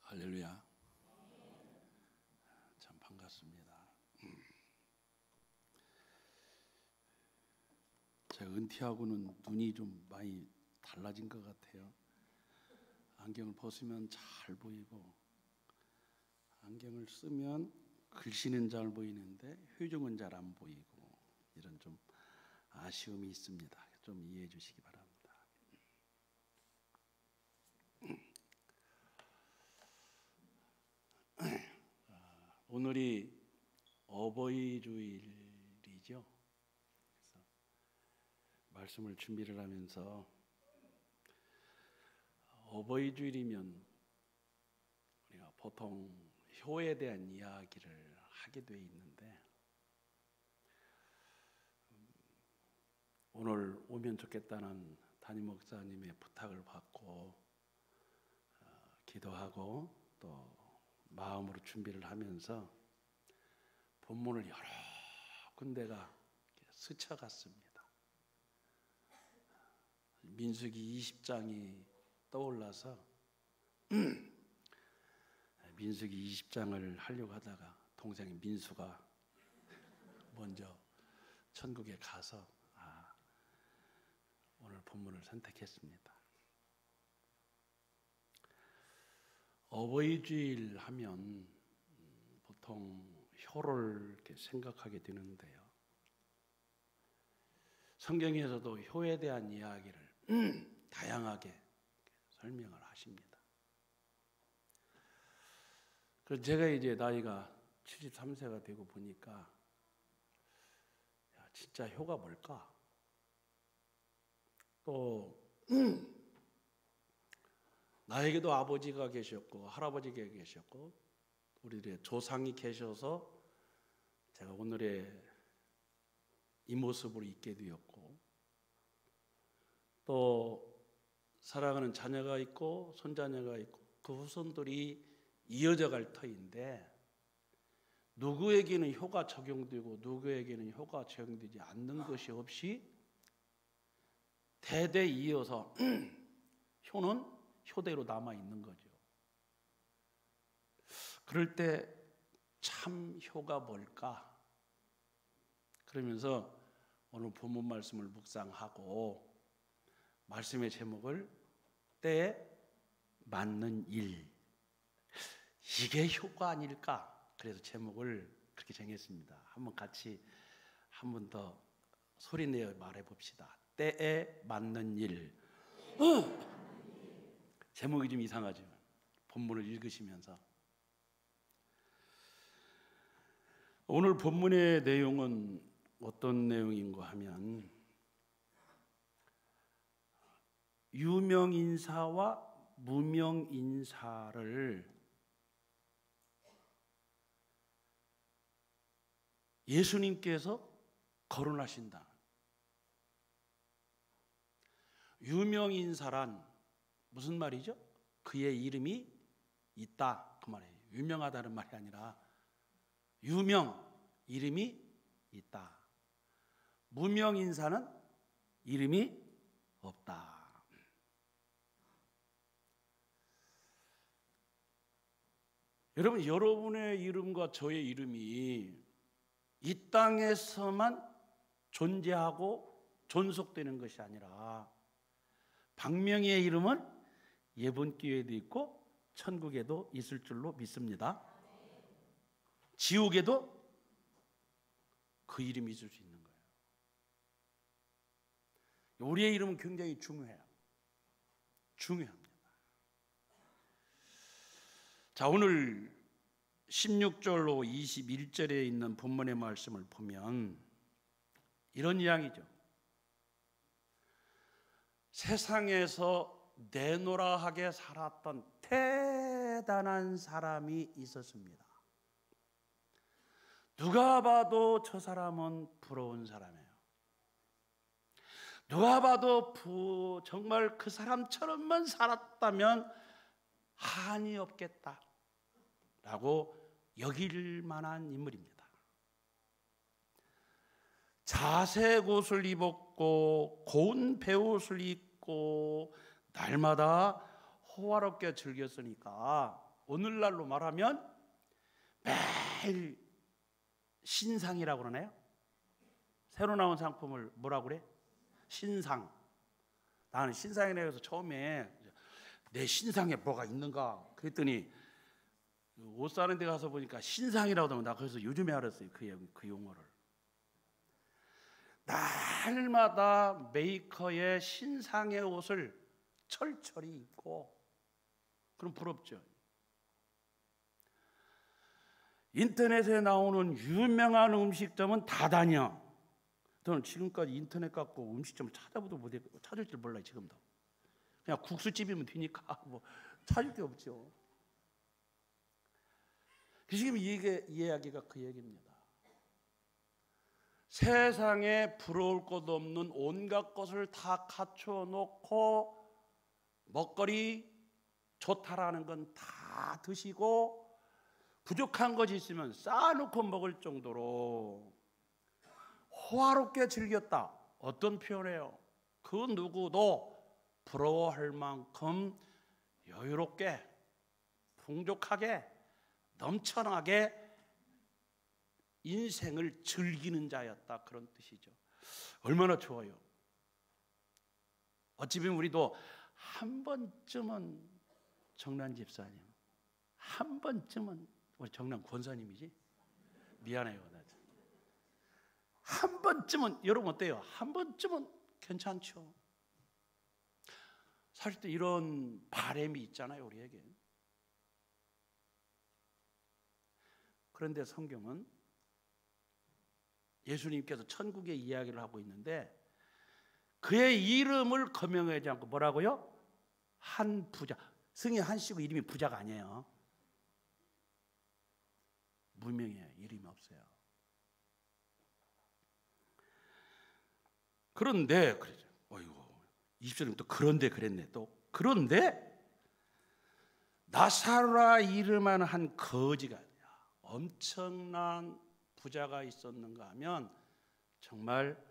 할렐루야. 참 반갑습니다. 제가 은퇴하고는 눈이 좀 많이 달라진 것 같아요. 안경을 벗으면 잘 보이고, 안경을 쓰면 글씨는 잘 보이는데 효중은 잘 안 보이고, 이런 좀 아쉬움이 있습니다. 좀 이해해 주시기 바랍니다. 오늘이 어버이 주일이죠. 그래서 말씀을 준비를 하면서 어버이 주일이면 우리가 보통 효에 대한 이야기를 하게 돼 있는데, 오늘 오면 좋겠다는 담임 목사님의 부탁을 받고 기도하고 또 마음으로 준비를 하면서 본문을 여러 군데가 스쳐갔습니다. 민수기 20장이 떠올라서 민수기 20장을 하려고 하다가 동생 민수가 먼저 천국에 가서 오늘 본문을 선택했습니다. 어버이 주일 하면 보통 효를 이렇게 생각하게 되는데요. 성경에서도 효에 대한 이야기를 다양하게 설명을 하십니다. 그래서 제가 이제 나이가 73세가 되고 보니까 진짜 효가 뭘까? 또 나에게도 아버지가 계셨고 할아버지가 계셨고 우리들의 조상이 계셔서 제가 오늘의 이 모습으로 있게 되었고, 또 사랑하는 자녀가 있고 손자녀가 있고 그 후손들이 이어져 갈 터인데, 누구에게는 효가 적용되고 누구에게는 효가 적용되지 않는 것이 없이 대대 이어서 효는 효대로 남아 있는 거죠. 그럴 때 참 효가 뭘까? 그러면서 오늘 본문 말씀을 묵상하고 말씀의 제목을 때에 맞는 일, 이게 효가 아닐까? 그래서 제목을 그렇게 정했습니다. 한번 같이 한 번 더 소리내어 말해 봅시다. 때에 맞는 일. 제목이 좀 이상하죠. 본문을 읽으시면서. 오늘 본문의 내용은 어떤 내용인가 하면, 유명 인사와 무명 인사를 예수님께서 거론하신다. 유명 인사란 무슨 말이죠? 그의 이름이 있다, 그 말이에요. 유명하다는 말이 아니라 유명, 이름이 있다. 무명 인사는 이름이 없다. 여러분, 여러분의 이름과 저의 이름이 이 땅에서만 존재하고 존속되는 것이 아니라 박명희의 이름은 예번 기회에도 있고 천국에도 있을 줄로 믿습니다. 지옥에도 그 이름이 있을 수 있는 거예요. 우리의 이름은 굉장히 중요해요. 중요합니다. 자, 오늘 16절로 21절에 있는 본문의 말씀을 보면 이런 이야기죠. 세상에서 내노라하게 살았던 대단한 사람이 있었습니다. 누가 봐도 저 사람은 부러운 사람이에요. 누가 봐도 정말 그 사람처럼만 살았다면 한이 없겠다라고 여길 만한 인물입니다. 자색 옷을 입었고 고운 베옷을 입고 날마다 호화롭게 즐겼으니까 오늘날로 말하면 매일 신상이라고 그러나요? 새로 나온 상품을 뭐라고 그래? 신상. 나는 신상에 대해서 처음에 내 신상에 뭐가 있는가 그랬더니 옷 사는 데 가서 보니까 신상이라고 하면 나 그래서 요즘에 알았어요. 그 용어를. 날마다 메이커의 신상의 옷을 철철히 입고, 그럼 부럽죠. 인터넷에 나오는 유명한 음식점은 다 다녀. 저는 지금까지 인터넷 갖고 음식점을 찾아보도 못해, 찾을 줄 몰라요. 지금도 그냥 국수집이면 되니까 뭐 찾을 게 없죠. 지금 이 이야기가 그 얘기입니다. 세상에 부러울 것 없는 온갖 것을 다 갖춰 놓고 먹거리 좋다라는 건 다 드시고 부족한 것이 있으면 쌓아놓고 먹을 정도로 호화롭게 즐겼다. 어떤 표현이에요? 그 누구도 부러워할 만큼 여유롭게, 풍족하게, 넘쳐나게 인생을 즐기는 자였다. 그런 뜻이죠. 얼마나 좋아요. 어찌 보면 우리도 한 번쯤은 정란 집사님, 한 번쯤은 우리 정란 권사님이지? 미안해요. 한 번쯤은, 여러분 어때요? 한 번쯤은 괜찮죠. 사실 또 이런 바람이 있잖아요, 우리에게. 그런데 성경은 예수님께서 천국의 이야기를 하고 있는데 그의 이름을 거명하지 않고 뭐라고요? 한 부자. 승희 한씨고 이름이 부자가 아니에요. 무명이에요. 이름이 없어요. 그런데 그러죠. 어이구, 20절은 또 그런데 그랬네. 또 그런데 나사로라 이름하는 한 거지가 엄청난 부자가 있었는가 하면 정말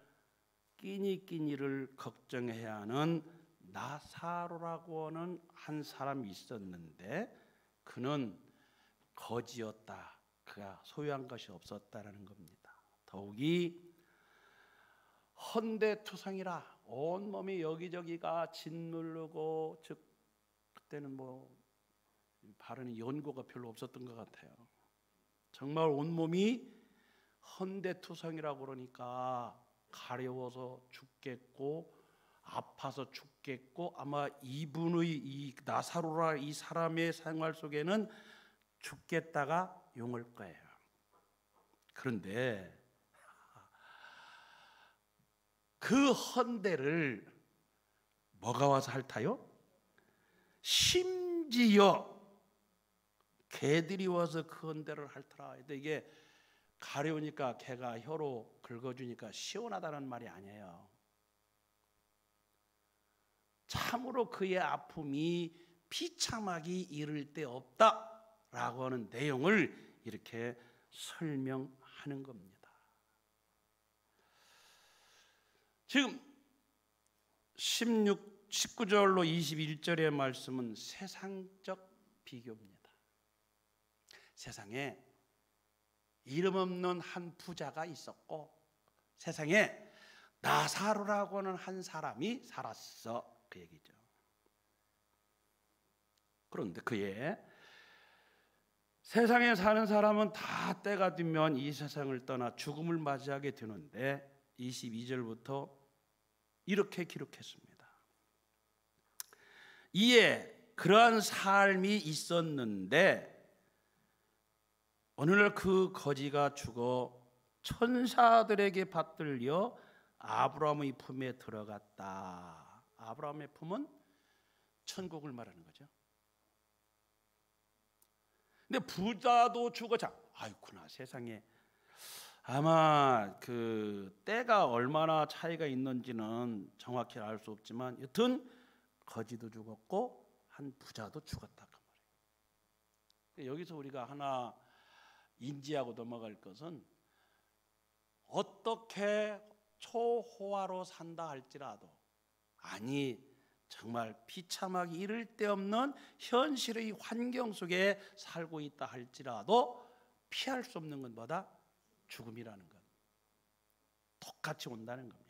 끼니를 걱정해야 하는 나사로라고 하는 한 사람이 있었는데 그는 거지였다. 그가 소유한 것이 없었다라는 겁니다. 더욱이 헌데투성이라 온몸이 여기저기가 짓누르고, 즉 그때는 뭐 바르는 연고가 별로 없었던 것 같아요. 정말 온몸이 헌데투성이라고 그러니까 가려워서 죽겠고 아파서 죽겠고 아마 이분의 이 나사로라 이 사람의 생활 속에는 죽겠다가 용할 거예요. 그런데 그 헌데를 뭐가 와서 핥아요? 심지어 개들이 와서 그 헌데를 핥더라. 근데 이게 가려우니까 개가 혀로 긁어주니까 시원하다는 말이 아니에요. 참으로 그의 아픔이 비참하기 이를 데 없다라고 하는 내용을 이렇게 설명하는 겁니다. 지금 19절로 21절의 말씀은 세상적 비교입니다. 세상에 이름 없는 한 부자가 있었고 세상에 나사로라고 하는 한 사람이 살았어. 그 얘기죠. 그런데 그의 세상에 사는 사람은 다 때가 되면 이 세상을 떠나 죽음을 맞이하게 되는데 22절부터 이렇게 기록했습니다. 이에 그러한 삶이 있었는데 어느 날 그 거지가 죽어 천사들에게 받들려 아브라함의 품에 들어갔다. 아브라함의 품은 천국을 말하는 거죠. 근데 부자도 죽어자. 아이쿠나 세상에. 아마 그 때가 얼마나 차이가 있는지는 정확히 알 수 없지만 여튼 거지도 죽었고 한 부자도 죽었다 그 말이에요. 여기서 우리가 하나 인지하고 넘어갈 것은 어떻게 초호화로 산다 할지라도 아니 정말 비참하기 이를 데 없는 현실의 환경 속에 살고 있다 할지라도 피할 수 없는 건 뭐다? 죽음이라는 것. 똑같이 온다는 겁니다.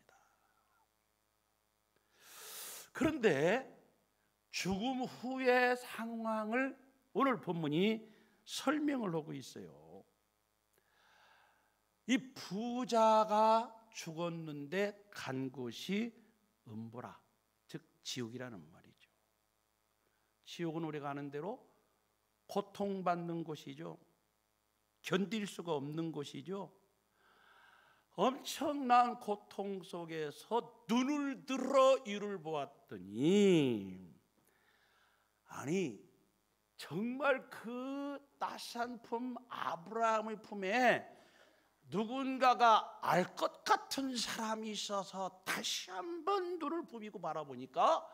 그런데 죽음 후의 상황을 오늘 본문이 설명을 하고 있어요. 이 부자가 죽었는데 간 곳이 음보라, 즉 지옥이라는 말이죠. 지옥은 우리가 아는 대로 고통받는 곳이죠. 견딜 수가 없는 곳이죠. 엄청난 고통 속에서 눈을 들어 이를 보았더니, 아니 정말 그 따스한 품 아브라함의 품에 누군가가 알 것 같은 사람이 있어서 다시 한번 눈을 부비고 바라보니까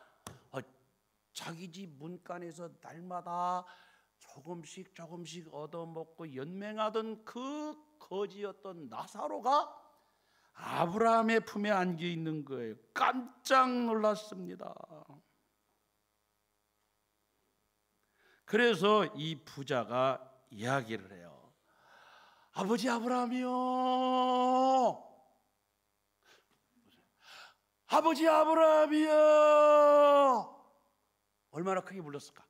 자기 집 문간에서 날마다 조금씩 얻어먹고 연맹하던 그 거지였던 나사로가 아브라함의 품에 안겨 있는 거예요. 깜짝 놀랐습니다. 그래서 이 부자가 이야기를 해요. 아버지 아브라함이요, 아버지 아브라함이요. 얼마나 크게 불렀을까?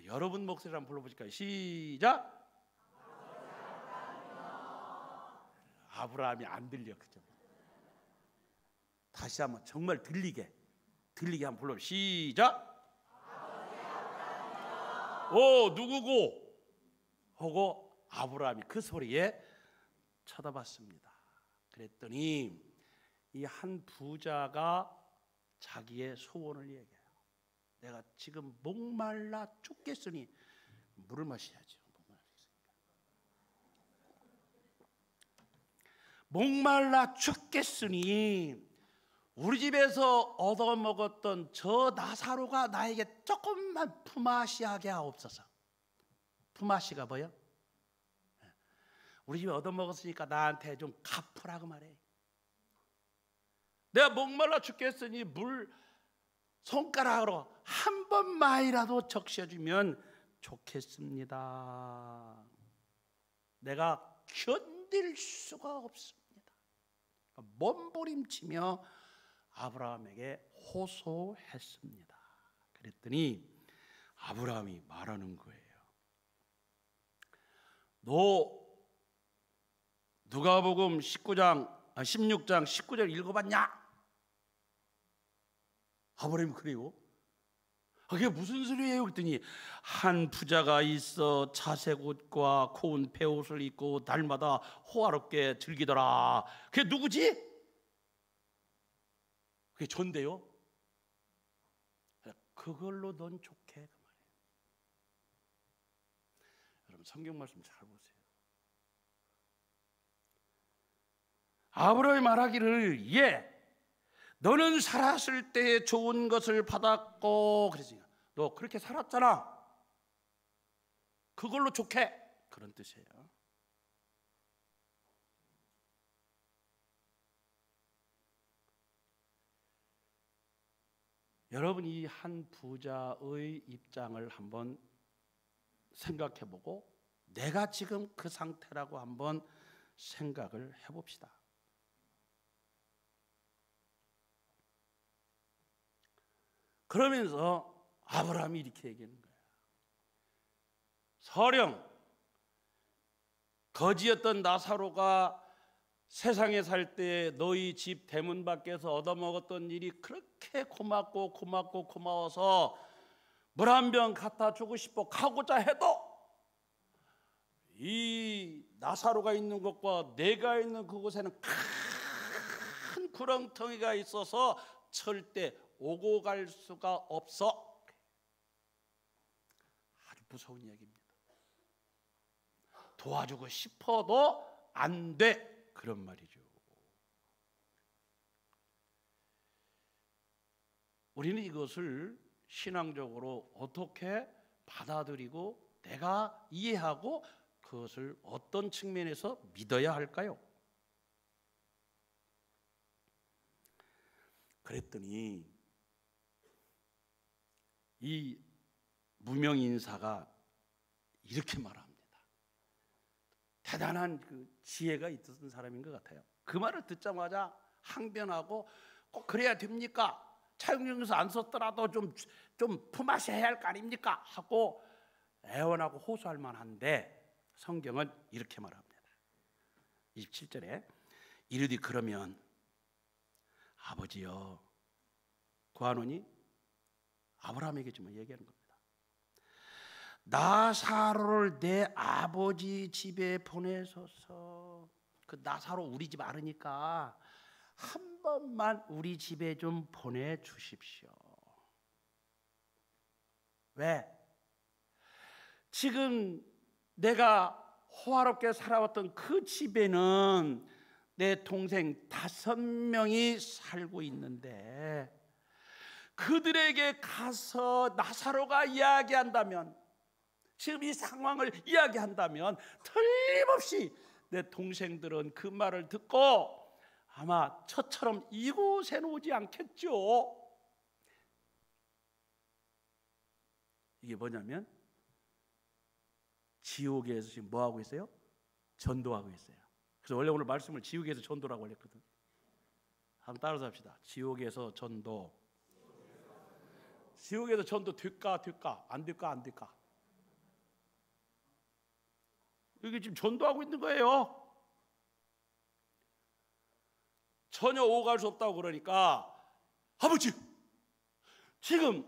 여러분 목소리를 한번 불러보실까요? 시작. 아브라함이 안 들려, 그죠? 다시 한번 정말 들리게 한번 불러. 시작. 오, 누구고? 하고 아브라함이 그 소리에 쳐다봤습니다. 그랬더니 이 한 부자가 자기의 소원을 얘기해요. 내가 지금 목말라 죽겠으니 물을 마셔야죠. 목말라 죽겠으니 우리 집에서 얻어먹었던 저 나사로가 나에게 조금만 품앗이하게 하옵소서. 품앗이가 뭐요? 우리 집에 얻어먹었으니까 나한테 좀 갚으라고 말해. 내가 목말라 죽겠으니 물 손가락으로 한 번만이라도 적셔주면 좋겠습니다. 내가 견딜 수가 없습니다. 몸부림치며 아브라함에게 호소했습니다. 그랬더니 아브라함이 말하는 거예요. 너 누가복음 16장 19절 읽어봤냐? 아브라함이 그래요. 그게 무슨 소리예요? 그랬더니 한 부자가 있어 자색 옷과 고운 베옷을 입고 날마다 호화롭게 즐기더라. 그게 누구지? 그게 전데요. 그걸로 넌 좋게, 그 말이에요. 여러분 성경 말씀 잘 보세요. 아브라함이 말하기를, 예, 너는 살았을 때에 좋은 것을 받았고, 그랬으니까 너 그렇게 살았잖아. 그걸로 좋게, 그런 뜻이에요. 여러분 이 한 부자의 입장을 한번 생각해보고 내가 지금 그 상태라고 한번 생각을 해봅시다. 그러면서 아브라함이 이렇게 얘기하는 거예요. 서령 거지였던 나사로가 세상에 살 때 너희 집 대문 밖에서 얻어먹었던 일이 그렇게 고마워서 물 한 병 갖다 주고 싶어 가고자 해도 이 나사로가 있는 곳과 내가 있는 그곳에는 큰 구렁텅이가 있어서 절대 오고 갈 수가 없어. 아주 무서운 이야기입니다. 도와주고 싶어도 안 돼, 그런 말이죠. 우리는 이것을 신앙적으로 어떻게 받아들이고 내가 이해하고 그것을 어떤 측면에서 믿어야 할까요? 그랬더니 이 무명 인사가 이렇게 말합니다. 대단한 그 지혜가 있었던 사람인 것 같아요. 그 말을 듣자마자 항변하고, 꼭 그래야 됩니까? 차용증서 안 썼더라도 좀 품앗이 해야 할 거 아닙니까? 하고 애원하고 호소할 만한데, 성경은 이렇게 말합니다. 27절에 이르되 그러면 아버지여, 구하노니 아브라함에게 좀 얘기하는 겁니다. 나사로를 내 아버지 집에 보내소서. 그 나사로 우리 집 알으니까 한 번만 우리 집에 좀 보내주십시오. 왜? 지금 내가 호화롭게 살아왔던 그 집에는 내 동생 5명이 살고 있는데, 그들에게 가서 나사로가 이야기한다면, 지금 이 상황을 이야기한다면 틀림없이 내 동생들은 그 말을 듣고 아마 저처럼 이곳에는 오지 않겠죠. 이게 뭐냐면 지옥에서 지금 뭐 하고 있어요? 전도하고 있어요. 그래서 원래 오늘 말씀을 지옥에서 전도라고 했거든. 한번 따라서 합시다. 지옥에서 전도. 지옥에서 전도 될까 안 될까? 이게 지금 전도하고 있는 거예요. 전혀 오갈 수 없다고 그러니까, 아버지, 지금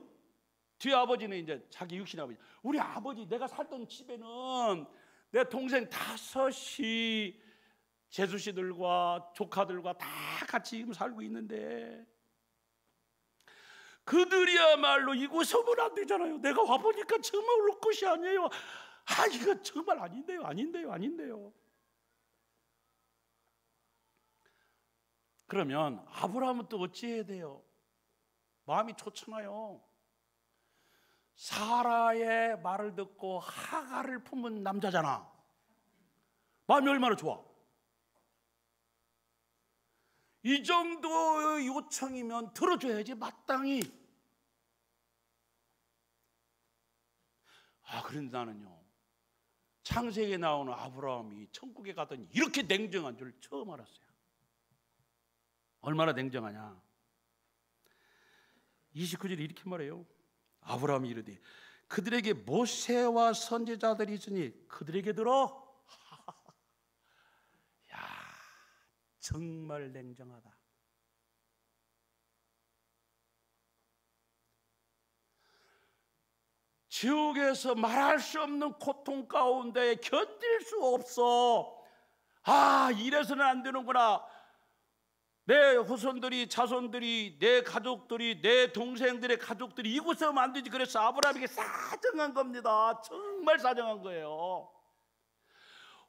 뒤에 아버지는 이제 자기 육신 아버지, 우리 아버지, 내가 살던 집에는 내 동생 5이 재수 씨들과 조카들과 다 같이 지금 살고 있는데, 그들이야말로 이곳에 오면 안 되잖아요. 내가 와보니까 정말 올 것이 아니에요. 이거 정말 아닌데요. 그러면 아브라함은 또 어찌해야 돼요? 마음이 좋잖아요. 사라의 말을 듣고 하갈을 품은 남자잖아. 마음이 얼마나 좋아. 이 정도의 요청이면 들어줘야지 마땅히. 그런데 나는요, 창세기에 나오는 아브라함이 천국에 가더니 이렇게 냉정한 줄 처음 알았어요. 얼마나 냉정하냐. 29절에 이렇게 말해요. 아브라함이 이르되 그들에게 모세와 선지자들이 있으니 그들에게 들어. 야, 정말 냉정하다. 지옥에서 말할 수 없는 고통 가운데 견딜 수 없어. 이래서는 안 되는구나. 내 후손들이, 자손들이, 내 가족들이, 내 동생들의 가족들이 이곳에 오면 안 되지. 그래서 아브라함에게 사정한 겁니다. 정말 사정한 거예요.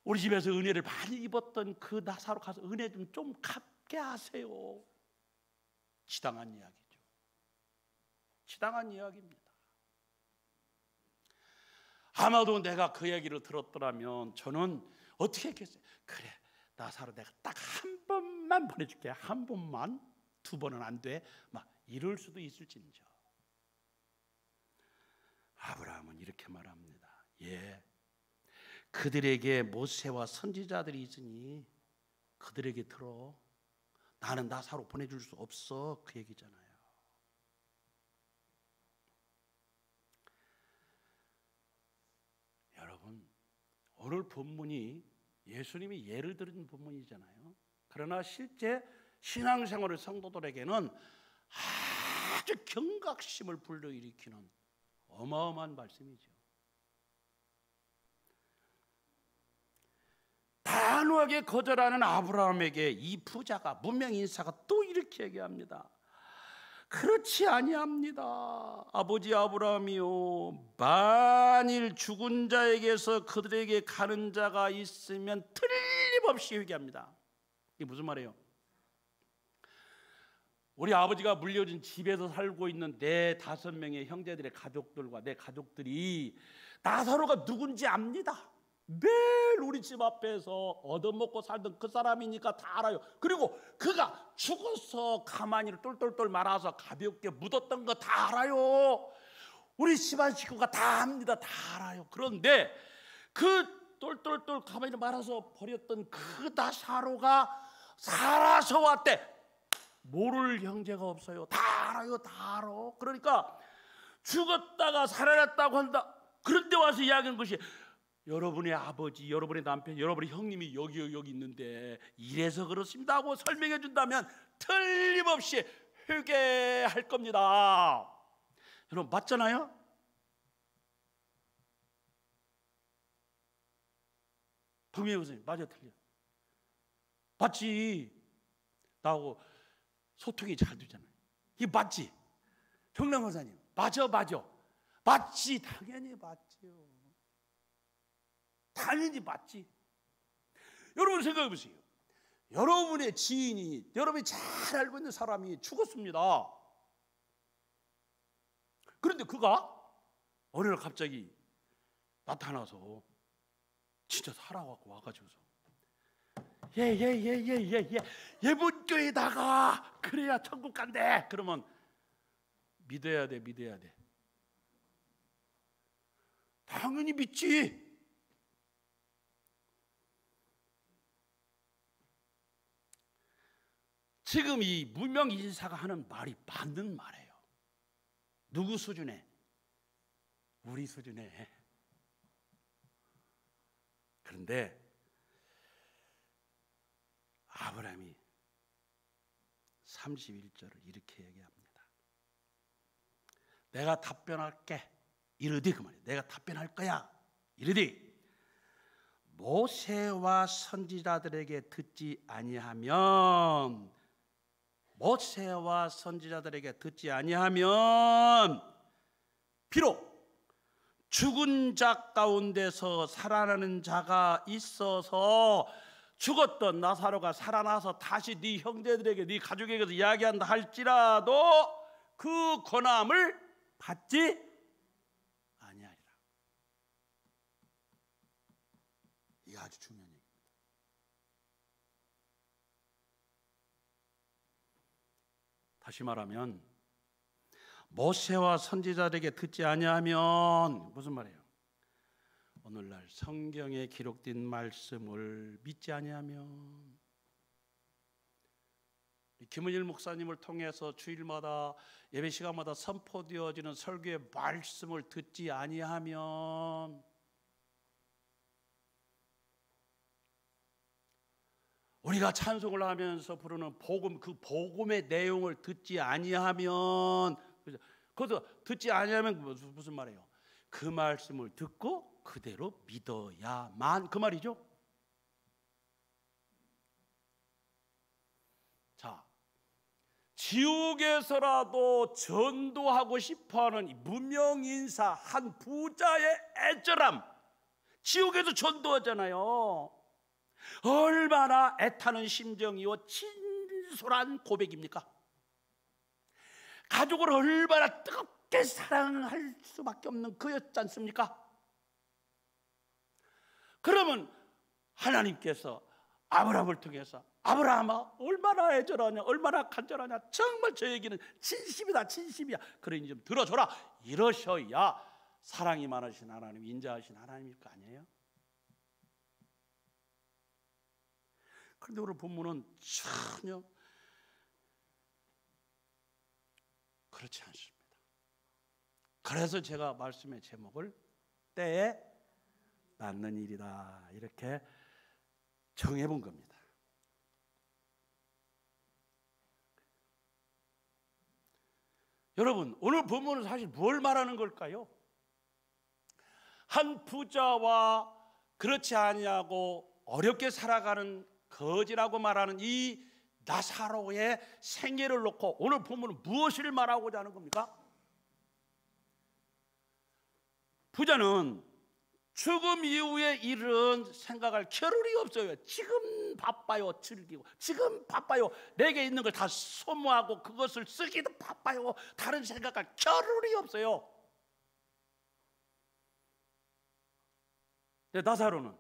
우리 집에서 은혜를 많이 입었던 그 나사로 가서 은혜 좀 갚게 하세요. 지당한 이야기죠. 지당한 이야기입니다. 아마도 내가 그 얘기를 들었더라면 저는 어떻게 했겠어요? 그래, 나사로 내가 딱 한 번만 보내줄게. 한 번만, 2번은 안 돼. 막 이럴 수도 있을진저. 아브라함은 이렇게 말합니다. 예, 그들에게 모세와 선지자들이 있으니 그들에게 들어. 나는 나사로 보내줄 수 없어. 그 얘기잖아요. 여러분, 오늘 본문이 예수님이 예를 들은 본문이잖아요. 그러나 실제 신앙생활의 성도들에게는 아주 경각심을 불러일으키는 어마어마한 말씀이죠. 단호하게 거절하는 아브라함에게 이 부자가, 문명인사가 또 이렇게 얘기합니다. 그렇지 아니합니다. 아버지 아브라함이요, 만일 죽은 자에게서 그들에게 가는 자가 있으면 틀림없이 회개합니다. 이게 무슨 말이에요? 우리 아버지가 물려준 집에서 살고 있는 내 5명의 형제들의 가족들과 내 가족들이 나사로가 누군지 압니다. 매일 우리 집 앞에서 얻어먹고 살던 그 사람이니까 다 알아요. 그리고 그가 죽어서 가마니를 똘똘똘 말아서 가볍게 묻었던 거 다 알아요. 우리 집안 식구가 다 압니다. 다 알아요. 그런데 그 똘똘똘 가만히 말아서 버렸던 그 나사로가 살아서 왔대. 모를 형제가 없어요. 다 알아요. 다 알아. 그러니까 죽었다가 살아났다고 한다. 그런데 와서 이야기하는 것이 여러분의 아버지, 여러분의 남편, 여러분의 형님이 여기 있는데 이래서 그렇습니다 하고 설명해 준다면 틀림없이 회개할 겁니다. 여러분 맞잖아요? 동명이 선생님 맞아 틀려? 맞지. 나하고 소통이 잘 되잖아요. 이게 맞지? 정남 권사님 맞아 맞지. 당연히 맞지요. 당연히 맞지. 여러분 생각해 보세요. 여러분의 지인이, 여러분이 잘 알고 있는 사람이 죽었습니다. 그런데 그가 어느 날 갑자기 나타나서 진짜 살아갖고 와가지고서 예본 교회에다가 그래야 천국 간대. 그러면 믿어야 돼. 당연히 믿지. 지금 이 무명 인사가 하는 말이 맞는 말이에요. 누구 수준에? 우리 수준에. 그런데 아브라함이 31절을 이렇게 얘기합니다. 내가 답변할게. 이르되, 그 말이에요. 내가 답변할 거야. 이르되 모세와 선지자들에게 듣지 아니하면 비록 죽은 자 가운데서 살아나는 자가 있어서 죽었던 나사로가 살아나서 다시 네 형제들에게, 네 가족에게서 이야기한다 할지라도 그 권함을 받지 아니하리라. 이게 아주 중요한 얘기입니다. 다시 말하면 모세와 선지자들에게 듣지 아니하면 무슨 말이에요? 오늘날 성경에 기록된 말씀을 믿지 아니하면, 김은일 목사님을 통해서 주일마다 예배 시간마다 선포되어지는 설교의 말씀을 듣지 아니하면, 우리가 찬송을 하면서 부르는 복음, 그 복음의 내용을 듣지 아니하면, 그래서 듣지 아니하면 무슨 말이에요? 그 말씀을 듣고 그대로 믿어야만, 그 말이죠. 자, 지옥에서라도 전도하고 싶어하는 무명인사 한 부자의 애절함, 지옥에서 전도하잖아요. 얼마나 애타는 심정이요 진솔한 고백입니까? 가족을 얼마나 뜨겁게 사랑할 수밖에 없는 그였지 않습니까? 그러면 하나님께서 아브라함을 통해서 아브라함아 얼마나 애절하냐, 얼마나 간절하냐, 정말 저 얘기는 진심이다, 진심이야, 그러니 좀 들어줘라, 이러셔야 사랑이 많으신 하나님, 인자하신 하나님일 거 아니에요? 그런데 오늘 본문은 전혀 그렇지 않습니다. 그래서 제가 말씀의 제목을 때에 낫는 일이다 이렇게 정해본 겁니다. 여러분, 오늘 본문은 사실 뭘 말하는 걸까요? 한 부자와 그렇지 아니하고 어렵게 살아가는 거지라고 말하는 이 나사로의 생애를 놓고 오늘 본문은 무엇을 말하고자 하는 겁니까? 부자는 죽음 이후의 일은 생각할 겨를이 없어요. 지금 바빠요, 즐기고. 지금 바빠요, 내게 있는 걸 다 소모하고 그것을 쓰기도 바빠요. 다른 생각할 겨를이 없어요. 나사로는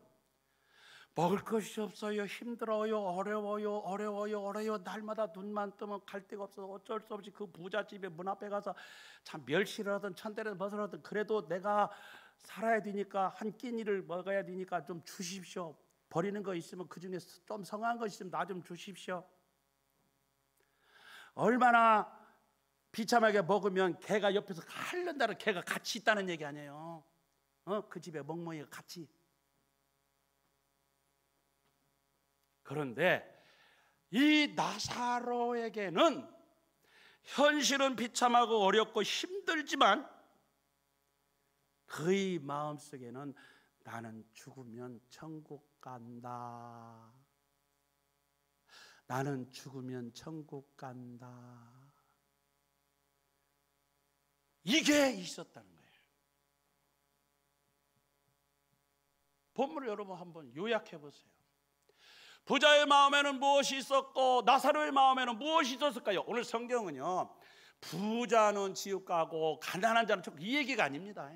먹을 것이 없어요. 힘들어요. 어려워요. 날마다 눈만 뜨면 갈 데가 없어서 어쩔 수 없이 그 부잣집에 문 앞에 가서 참 멸치를 하든 천대를 버섯을 하든 그래도 내가 살아야 되니까 한 끼니를 먹어야 되니까 좀 주십시오. 버리는 거 있으면 그중에 좀 성한 거 있으면 나 좀 주십시오. 얼마나 비참하게 먹으면 개가 옆에서 핥는다는, 개가 같이 있다는 얘기 아니에요. 그 집에 멍멍이가 같이. 그런데 이 나사로에게는 현실은 비참하고 어렵고 힘들지만 그의 마음속에는 나는 죽으면 천국 간다. 나는 죽으면 천국 간다. 이게 있었다는 거예요. 본문을 여러분 한번 요약해 보세요. 부자의 마음에는 무엇이 있었고 나사로의 마음에는 무엇이 있었을까요? 오늘 성경은요, 부자는 지옥 가고 가난한 자는 천국, 이 얘기가 아닙니다.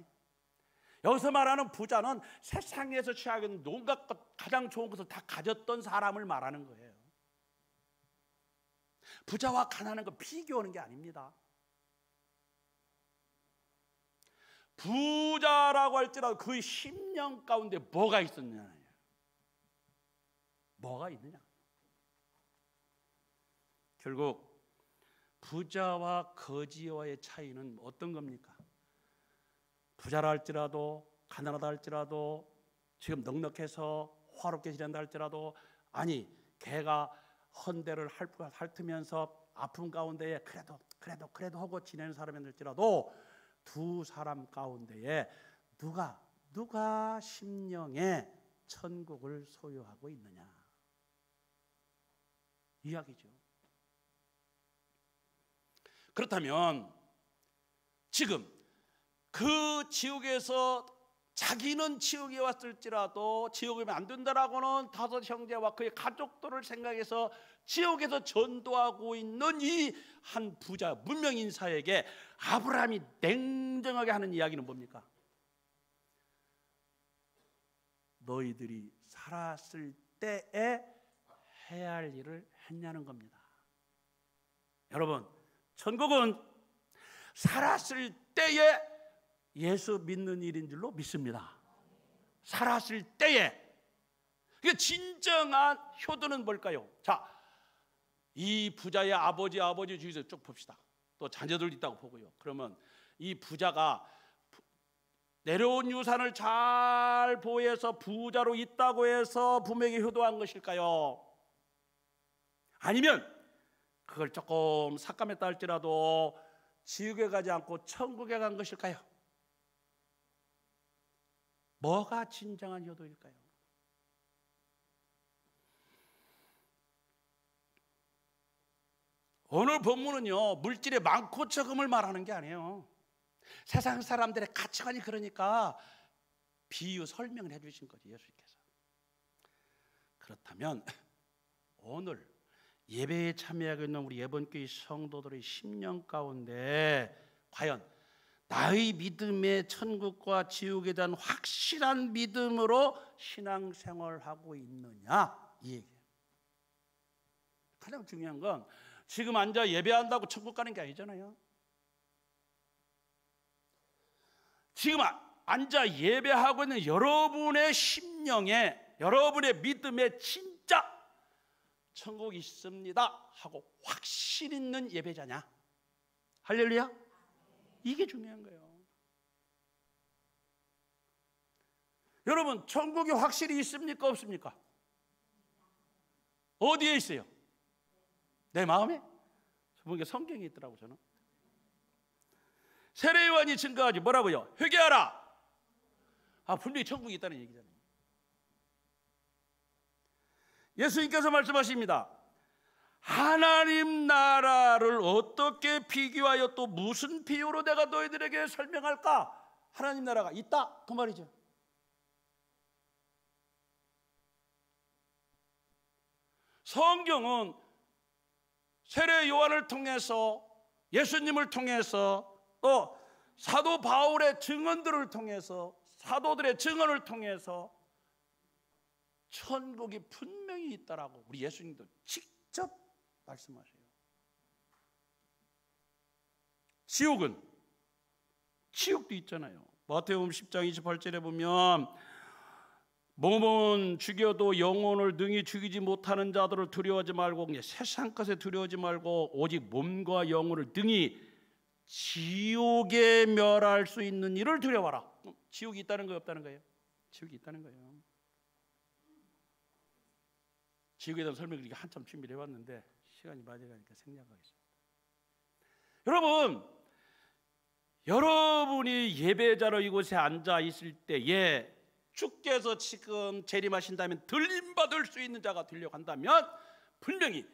여기서 말하는 부자는 세상에서 취하게 된 온갖 것, 가장 좋은 것을 다 가졌던 사람을 말하는 거예요. 부자와 가난한 거 비교하는 게 아닙니다. 부자라고 할지라도 그 심령 가운데 뭐가 있었느냐, 뭐가 있느냐. 결국 부자와 거지와의 차이는 어떤 겁니까? 부자라 할지라도, 가난하다 할지라도, 지금 넉넉해서 화롭게 지낸다 할지라도, 아니 개가 헌대를 핥으면서 아픔 가운데에 그래도 하고 지내는 사람일지라도 두 사람 가운데에 누가 심령에 천국을 소유하고 있느냐, 이야기죠. 그렇다면 지금 그 지옥에서 자기는 지옥에 왔을지라도 지옥이면 안 된다라고는 다섯 형제와 그의 가족들을 생각해서 지옥에서 전도하고 있는 이 한 부자 문명 인사에게 아브라함이 냉정하게 하는 이야기는 뭡니까? 너희들이 살았을 때에 해야 할 일을 했냐는 겁니다. 여러분, 천국은 살았을 때에 예수 믿는 일인 줄로 믿습니다. 살았을 때에. 그 진정한 효도는 뭘까요? 자, 이 부자의 아버지 주위에서 쭉 봅시다. 또 자녀들 있다고 보고요. 그러면 이 부자가 내려온 유산을 잘 보호해서 부자로 있다고 해서 부모에게 효도한 것일까요? 아니면 그걸 조금 삭감했다 할지라도 지옥에 가지 않고 천국에 간 것일까요? 뭐가 진정한 효도일까요? 오늘 본문은요, 물질의 많고 적음을 말하는 게 아니에요. 세상 사람들의 가치관이 그러니까 비유 설명을 해주신 거죠, 예수님께서. 그렇다면 오늘 예배에 참여하고 있는 우리 예번교회 성도들의 심령 가운데 과연 나의 믿음의 천국과 지옥에 대한 확실한 믿음으로 신앙생활하고 있느냐, 이 얘기예요. 가장 중요한 건 지금 앉아 예배한다고 천국 가는 게 아니잖아요. 지금 앉아 예배하고 있는 여러분의 심령에, 여러분의 믿음에 진짜 천국이 있습니다 하고 확신 있는 예배자냐? 할렐루야? 이게 중요한 거예요. 여러분, 천국이 확실히 있습니까? 없습니까? 어디에 있어요? 내 마음에? 보니까 성경에 있더라고. 저는 세례요한이 증거하지 뭐라고요? 회개하라. 분명히 천국이 있다는 얘기잖아요. 예수님께서 말씀하십니다. 하나님 나라를 어떻게 비교하여 또 무슨 비유로 내가 너희들에게 설명할까? 하나님 나라가 있다, 그 말이죠. 성경은 세례 요한을 통해서, 예수님을 통해서, 또 사도 바울의 증언들을 통해서, 사도들의 증언을 통해서 천국이 분명히 있다라고 우리 예수님도 직접 말씀하세요. 지옥도 있잖아요. 마태복음 10장 28절에 보면 몸은 죽여도 영혼을 능히 죽이지 못하는 자들을 두려워하지 말고 세상 것에 두려워하지 말고 오직 몸과 영혼을 능히 지옥에 멸할 수 있는 일을 두려워하라. 지옥이 있다는 거예요, 없다는 거예요? 지옥이 있다는 거예요. 지옥에 대한 설명을 이렇게 한참 준비를 해왔는데 시간이 맞아가니까 생략하겠습니다. 여러분이 예배자로 이곳에 앉아 있을 때에 주께서 지금 재림하신다면 들림받을 수 있는 자가 되려고 한다면 분명히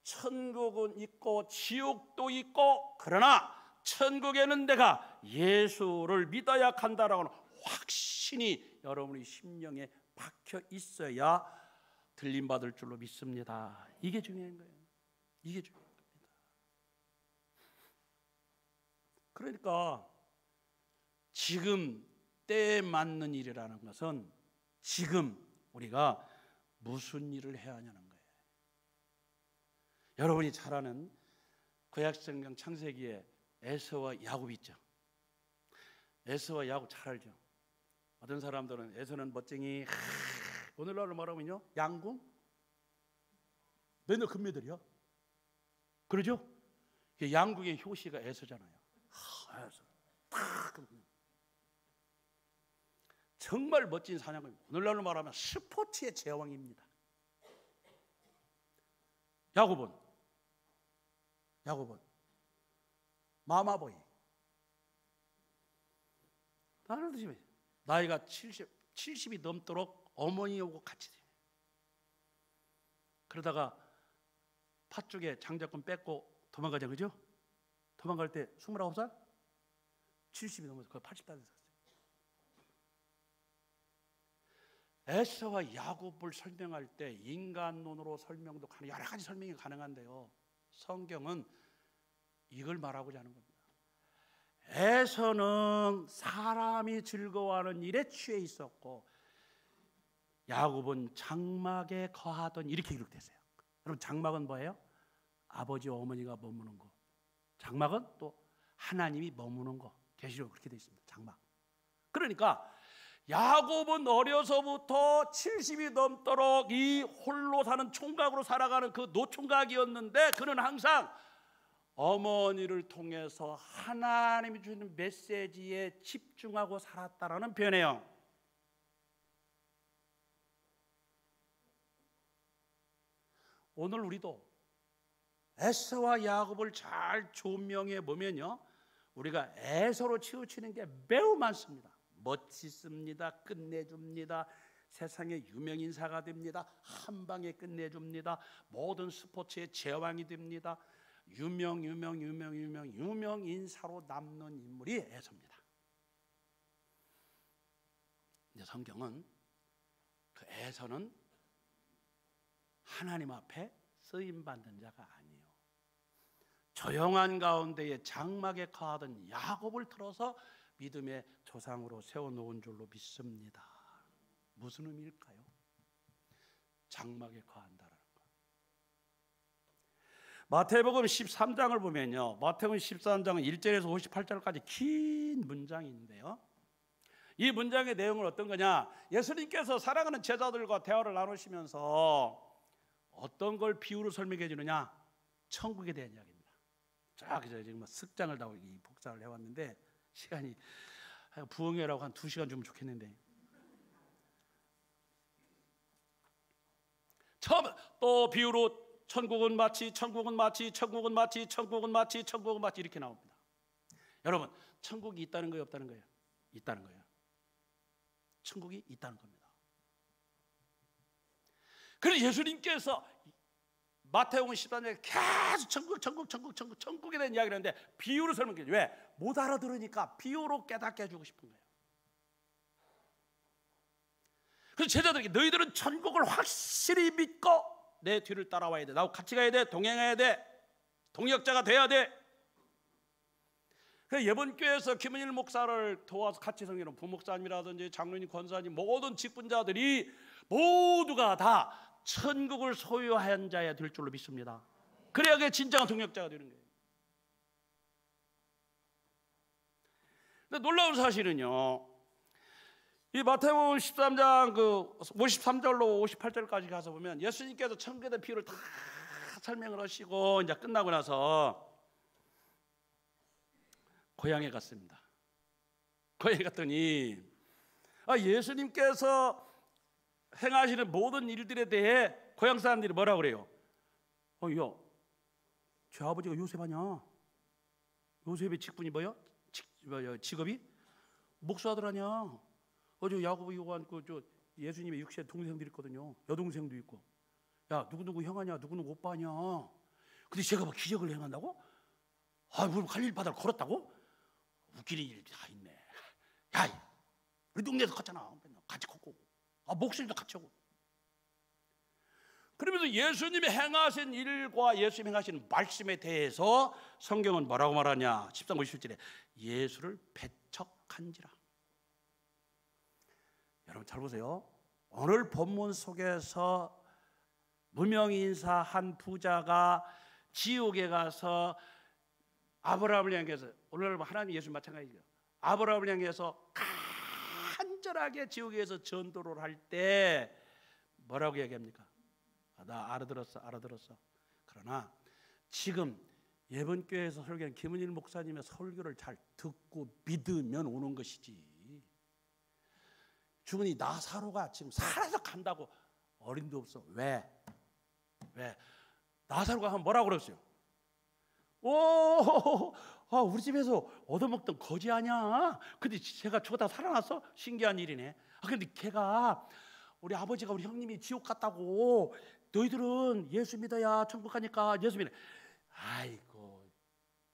천국은 있고 지옥도 있고, 그러나 천국에는 내가 예수를 믿어야 한다라고 하는 확신이 여러분의 심령에 박혀 있어야 들림받을 줄로 믿습니다. 이게 중요한 거예요. 이게 중요한 겁니다. 그러니까 지금 때에 맞는 일이라는 것은 지금 우리가 무슨 일을 해야 하냐는 거예요. 여러분이 잘 아는 구약성경 창세기에 에서와 야곱 있죠. 에서와 야곱 잘 알죠. 어떤 사람들은 에서는 멋쟁이, 오늘날로 말하면요 양궁 맨날 금메달이야. 그러죠? 양궁의 효시가 에서잖아요. 에서 정말 멋진 사냥꾼, 오늘날로 말하면 스포츠의 제왕입니다. 야곱은 마마보이. 나이가 70이 넘도록 어머니하고 같이 돼요. 그러다가 팥죽에 장자권 뺏고 도망가자, 그죠? 도망갈 때 29살? 70이 넘어서 거의 80다 됐어요. 에서와 야곱을 설명할 때 인간론으로 설명도 가능, 여러 가지 설명이 가능한데요, 성경은 이걸 말하고자 하는 겁니다. 에서는 사람이 즐거워하는 일에 취해 있었고 야곱은 장막에 거하던, 이렇게 기록됐어요. 여러분, 장막은 뭐예요? 아버지 어머니가 머무는 거. 장막은 또 하나님이 머무는 거. 계시록 그렇게 되어 있습니다. 장막. 그러니까 야곱은 어려서부터 70이 넘도록 이 홀로 사는 총각으로 살아가는 그 노총각이었는데, 그는 항상 어머니를 통해서 하나님이 주는 메시지에 집중하고 살았다라는 표현이에요. 오늘 우리도 에서와 야곱을 잘 조명해 보면요, 우리가 에서로 치우치는 게 매우 많습니다. 멋있습니다. 끝내줍니다. 세상의 유명인사가 됩니다. 한방에 끝내줍니다. 모든 스포츠의 제왕이 됩니다. 유명인사로 남는 인물이 에서입니다. 근데 성경은 그 에서는 하나님 앞에 쓰임받는 자가 아니에요. 조용한 가운데에 장막에 거하던 야곱을 들어서 믿음의 조상으로 세워놓은 줄로 믿습니다. 무슨 의미일까요? 장막에 거한다라는 거. 마태복음 13장을 보면요, 마태복음 13장은 1절에서 58절까지 긴 문장인데요, 이 문장의 내용은 어떤 거냐, 예수님께서 사랑하는 제자들과 대화를 나누시면서 어떤 걸 비유로 설명해 주느냐, 천국에 대한 이야기입니다. 자, 그래서 지금 습장을 다 이 복사를 해왔는데 시간이 부흥회라고 한 2시간 주면 좋겠는데, 처음 또 비유로 천국은 마치 이렇게 나옵니다. 여러분, 천국이 있다는 거예요, 없다는 거예요? 있다는 거예요. 천국이 있다는 겁니다. 그래서 예수님께서 마태복음 13장에 계속 천국에 대한 이야기를 하는데 비유로 설명해요. 왜? 못 알아들으니까 비유로 깨닫게 해주고 싶은 거예요. 그래서 제자들에게 너희들은 천국을 확실히 믿고 내 뒤를 따라와야 돼. 나하고 같이 가야 돼. 동행해야 돼. 동역자가 돼야 돼. 예번 교회에서 김은일 목사를 도와서 같이 섬기는 부목사님이라든지 장로님, 권사님, 모든 직분자들이 모두가 다 천국을 소유한 자야 될 줄로 믿습니다. 그래야 그게 진정한 동역자가 되는 거예요. 근데 놀라운 사실은요, 이 마태복음 13장 53절로 58절까지 가서 보면 예수님께서 천국에 대한 비유를 다 설명을 하시고 이제 끝나고 나서 고향에 갔습니다. 고향에 갔더니 예수님께서 행하시는 모든 일들에 대해 고향 사람들이 뭐라고 그래요? 야, 제 아버지가 요셉 아니야? 요셉의 직분이 뭐야? 직업이? 목사들 아니야? 어제 야고보, 요한 예수님의 육체 동생들이 있거든요. 여동생도 있고. 야, 누구누구 형 아니야? 누구누구 오빠 아니야? 근데 제가 막 기적을 행한다고? 뭘 갈릴 바다를 걸었다고? 웃기는 일이 다 있네. 야, 우리 동네에서 컸잖아. 같이 컸고, 목소리도 같이 하고. 그러면서 예수님이 행하신 일과 예수님이 행하신 말씀에 대해서 성경은 뭐라고 말하냐? 13, 57절에 예수를 배척한지라. 여러분 잘 보세요. 오늘 본문 속에서 무명인사 한 부자가 지옥에 가서 아브라함을 향해서, 오늘 하나님 예수 마찬가지죠. 아브라함을 향해서 간절하게 지옥에서 전도를 할 때 뭐라고 얘기합니까? 나 알아들었어. 그러나 지금 예번 교회에서 설교한 김은일 목사님의 설교를 잘 듣고 믿으면 오는 것이지, 죽으니 나사로가 지금 살아서 간다고 어림도 없어. 왜? 나사로가 하면 뭐라고 그랬어요? 우리 집에서 얻어먹던 거지 아니야? 근데 제가 죽었다 살아났어? 신기한 일이네. 근데 걔가 우리 아버지가 우리 형님이 지옥 갔다고, 너희들은 예수 믿어야 천국 가니까 예수 믿어. 아이고,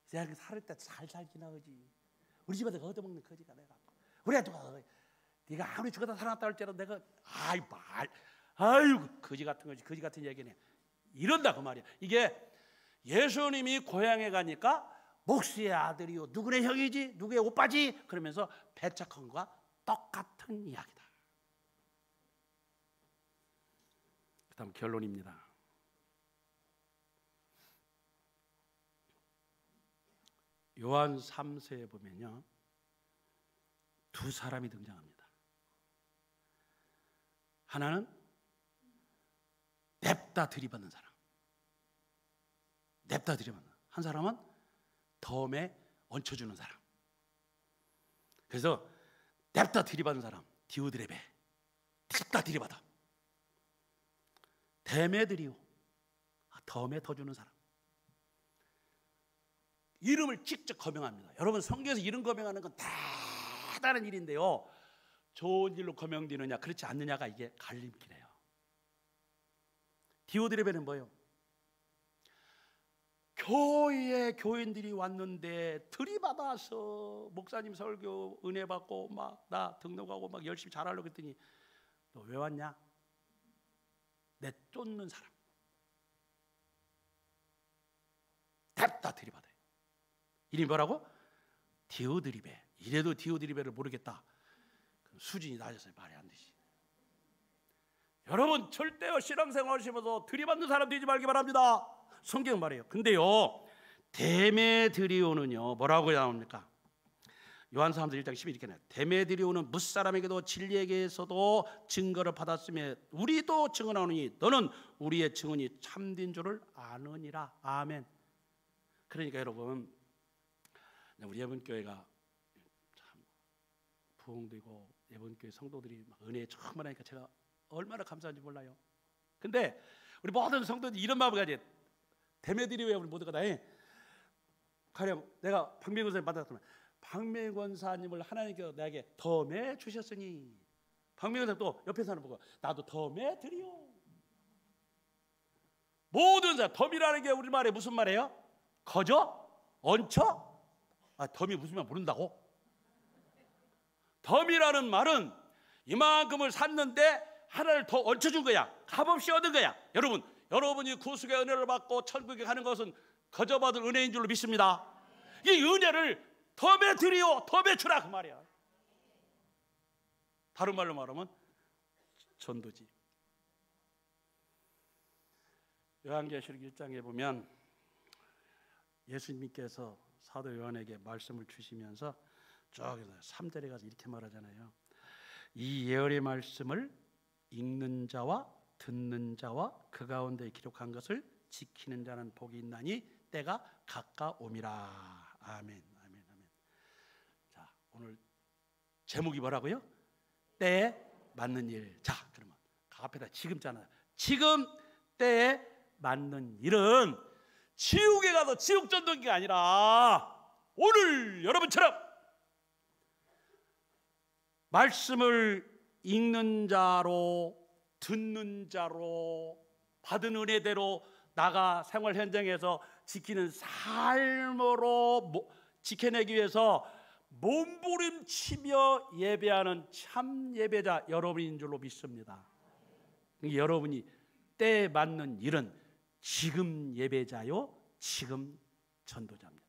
제가 살을 때 잘 살기나 하지. 우리 집에서 얻어먹는 거지가 내가. 우리 아빠가 네가 아무리 죽었다 살아났다 할지라도 내가 아이고 거지 같은 거지, 거지 같은 얘기네. 이런다 그 말이야. 이게 예수님이 고향에 가니까 목수의 아들이요, 누구네 형이지, 누구의 오빠지, 그러면서 배척한 것과 똑같은 이야기다. 그 다음 결론입니다. 요한 3세에 보면요, 두 사람이 등장합니다. 하나는 냅다 들이받는 사람, 냅다 들이받는, 한 사람은 덤에 얹혀주는 사람. 그래서 냅다 들이받는 사람 디오드레베, 냅다 들이받아. 데메드리오, 덤에 터주는 사람. 이름을 직접 거명합니다. 여러분 성경에서 이름 거명하는 건 대단한 일인데요, 좋은 일로 거명되느냐 그렇지 않느냐가 이게 갈림길이에요. 디오드레베는 뭐예요? 교회에 교인들이 왔는데 들이받아서 목사님 설교 은혜 받고 막 나 등록하고 막 열심히 잘하려고 했더니 너 왜 왔냐? 내 쫓는 사람. 다 들이받아요. 이름이 뭐라고? 디오드리베. 이래도 디오드리베를 모르겠다. 수준이 낮아서요. 말이 안 되지. 여러분 절대요 신앙생활 하시면서 들이받는 사람 되지 말기 바랍니다. 성경 말이에요. 근데요 데메드리오는요 뭐라고 나옵니까? 요한서 3서 1장 10절 이렇게 나와요. 데메드리오는 무사람에게도 진리에게서도 증거를 받았으며 우리도 증언하노니 너는 우리의 증언이 참된 줄을 아느니라. 아멘. 그러니까 여러분 우리 예번교회가 참 부흥되고 예번교회 성도들이 막 은혜에 정말 하니까 제가 얼마나 감사한지 몰라요. 근데 우리 모든 성도들이 이런 마음을 가지. 데메드리오에 우리 모두가 다 가령 내가 박명근 선생님 받았더니 박명근 권사님을 하나님께서 나에게 덤에 주셨으니, 박명근 선생님 또 옆에 사람 보고 나도 덤에 드리오. 모든 사람, 덤이라는 게 우리말에 무슨 말이에요? 거저? 얹혀? 덤이 무슨 말 모른다고? 덤이라는 말은 이만큼을 샀는데 하나를 더 얹혀준 거야. 값없이 얻은 거야. 여러분이 구속의 은혜를 받고 천국에 가는 것은 거저 받을 은혜인 줄로 믿습니다. 이 은혜를 더 배드리오, 더 배추라 그 말이야. 다른 말로 말하면 전도지. 요한계시록 1장에 보면 예수님께서 사도 요한에게 말씀을 주시면서 저기서 3절에 가서 이렇게 말하잖아요. 이 예언의 말씀을 읽는 자와 듣는 자와 그 가운데 기록한 것을 지키는 자는 복이 있나니 때가 가까움이라. 아멘, 아멘, 아멘. 자, 오늘 제목이 뭐라고요? 때에 맞는 일. 자, 그러면 그 앞에다 지금잖아요. 지금 때에 맞는 일은 지옥에 가서 지옥 전도기가 아니라 오늘 여러분처럼 말씀을 읽는 자로, 듣는 자로, 받은 은혜대로 나가 생활 현장에서 지키는 삶으로 지켜내기 위해서 몸부림치며 예배하는 참 예배자 여러분인 줄로 믿습니다. 여러분이 때에 맞는 일은 지금 예배자요, 지금 전도자입니다.